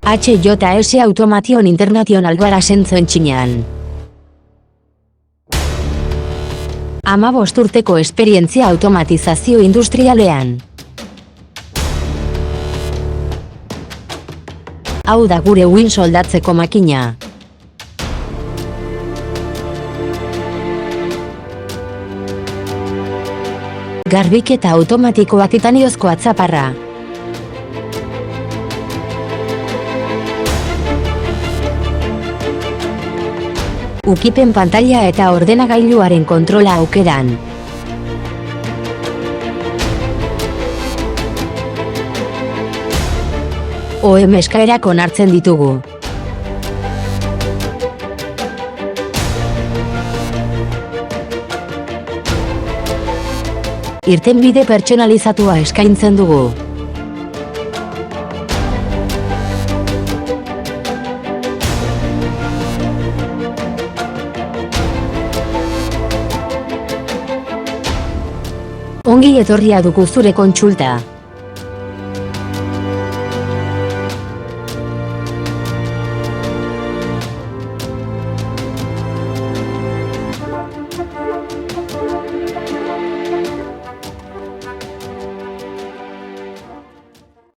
HJS Automation International gara sentzen txinean. 15 urteko esperientzia automatizazio industrialean. Hau da gure uhin soldatzeko makina. Garbiketa automatikoa titaniozko atzaparra. Ukipen pantalla eta ordenagailuaren kontrola aukeran. OEM eskaerak onartzen ditugu. Irtenbide pertsonalizatua eskaintzen dugu. Ongi etorria dugu zure kontsulta.